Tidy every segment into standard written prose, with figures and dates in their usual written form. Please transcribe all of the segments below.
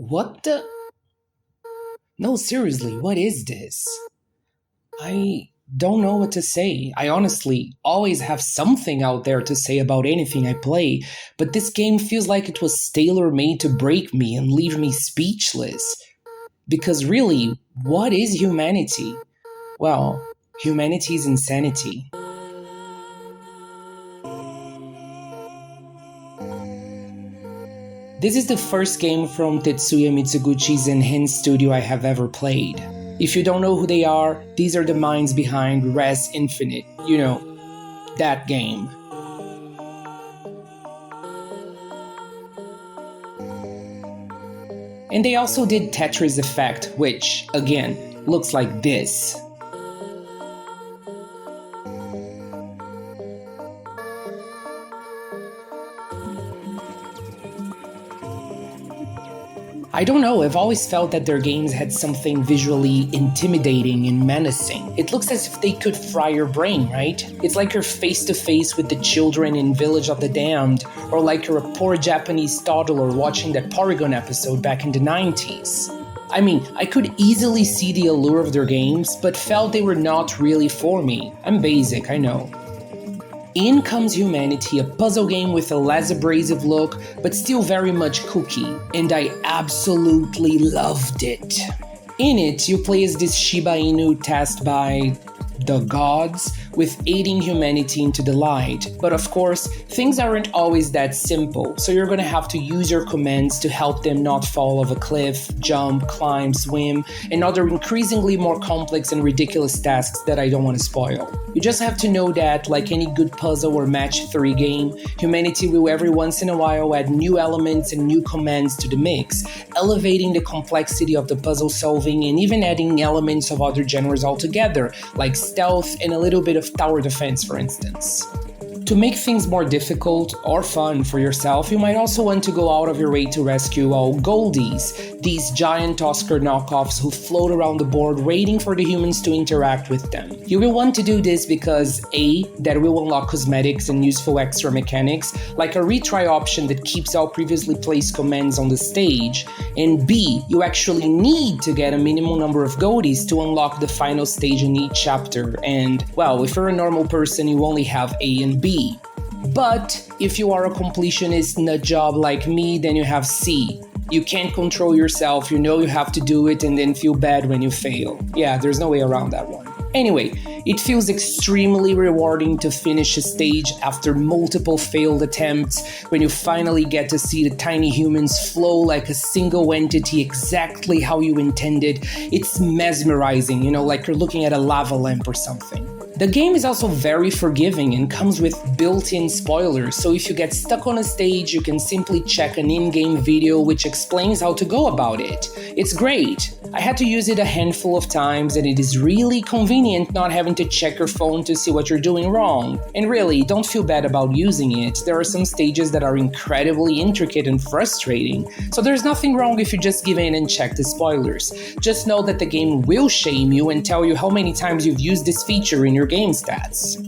What the? No, seriously, what is this? I don't know what to say. I honestly always have something out there to say about anything I play, but this game feels like it was tailor made to break me and leave me speechless. Because really, what is humanity? Well, humanity is insanity. This is the first game from Tetsuya Mitsuguchi's enhanced studio I have ever played. If you don't know who they are, these are the minds behind Res Infinite. You know, that game. And they also did Tetris Effect, which, again, looks like this. I don't know, I've always felt that their games had something visually intimidating and menacing. It looks as if they could fry your brain, right? It's like you're face to face with the children in Village of the Damned, or like you're a poor Japanese toddler watching that Porygon episode back in the 90s. I mean, I could easily see the allure of their games, but felt they were not really for me. I'm basic, I know. In comes Humanity, a puzzle game with a less abrasive look, but still very much kooky, and I absolutely loved it. In it, you play as this Shiba Inu tasked by the gods with aiding humanity into the light. But of course, things aren't always that simple, so you're gonna have to use your commands to help them not fall off a cliff, jump, climb, swim, and other increasingly more complex and ridiculous tasks that I don't want to spoil. You just have to know that, like any good puzzle or match 3 game, humanity will every once in a while add new elements and new commands to the mix, elevating the complexity of the puzzle solving and even adding elements of other genres altogether, like stealth and a little bit of tower defense, for instance. To make things more difficult or fun for yourself, you might also want to go out of your way to rescue all Goldies, these giant Oscar knockoffs who float around the board waiting for the humans to interact with them. You will want to do this because A, that will unlock cosmetics and useful extra mechanics, like a retry option that keeps all previously placed commands on the stage, and B, you actually need to get a minimum number of Goldies to unlock the final stage in each chapter, and, well, if you're a normal person, you only have A and B. But if you are a completionist nut job like me, then you have C. You can't control yourself, you know you have to do it and then feel bad when you fail. Yeah, there's no way around that one. Anyway, it feels extremely rewarding to finish a stage after multiple failed attempts, when you finally get to see the tiny humans flow like a single entity exactly how you intended. It's mesmerizing, like you're looking at a lava lamp or something. The game is also very forgiving and comes with built-in spoilers, so if you get stuck on a stage, you can simply check an in-game video which explains how to go about it. It's great. I had to use it a handful of times, and it is really convenient not having to check your phone to see what you're doing wrong. And really, don't feel bad about using it. There are some stages that are incredibly intricate and frustrating, so there's nothing wrong if you just give in and check the spoilers. Just know that the game will shame you and tell you how many times you've used this feature in your game stats.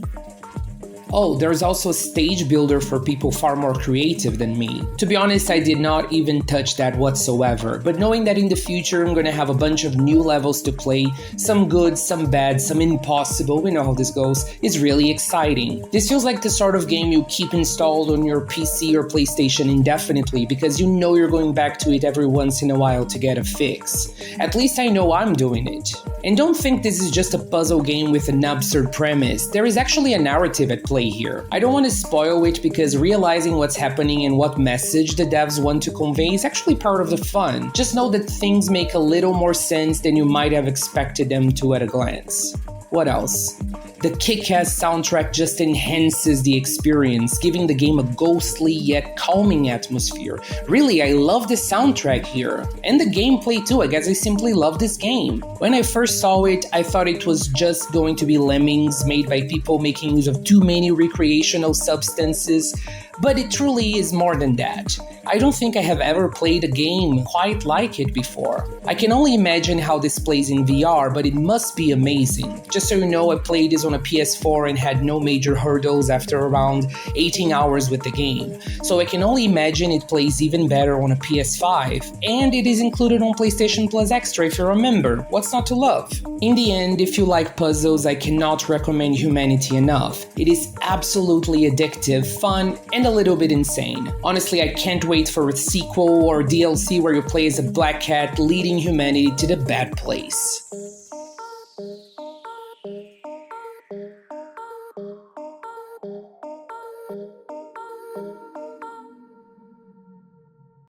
Oh, there's also a stage builder for people far more creative than me. To be honest, I did not even touch that whatsoever, but knowing that in the future I'm gonna have a bunch of new levels to play, some good, some bad, some impossible, we know how this goes, is really exciting. This feels like the sort of game you keep installed on your PC or PlayStation indefinitely because you know you're going back to it every once in a while to get a fix. At least I know I'm doing it. And don't think this is just a puzzle game with an absurd premise. There is actually a narrative at play here. I don't want to spoil it because realizing what's happening and what message the devs want to convey is actually part of the fun. Just know that things make a little more sense than you might have expected them to at a glance. What else? The kick-ass soundtrack just enhances the experience, giving the game a ghostly yet calming atmosphere. Really, I love the soundtrack here. And the gameplay too, I guess I simply love this game. When I first saw it, I thought it was just going to be Lemmings made by people making use of too many recreational substances, but it truly is more than that. I don't think I have ever played a game quite like it before. I can only imagine how this plays in VR, but it must be amazing. Just so you know, I played this on on a PS4 and had no major hurdles after around 18 hours with the game. So I can only imagine it plays even better on a PS5, and it is included on PlayStation Plus Extra if you're a member. What's not to love? In the end, if you like puzzles, I cannot recommend Humanity enough. It is absolutely addictive, fun, and a little bit insane. Honestly, I can't wait for a sequel or DLC where you play as a black cat leading humanity to the bad place.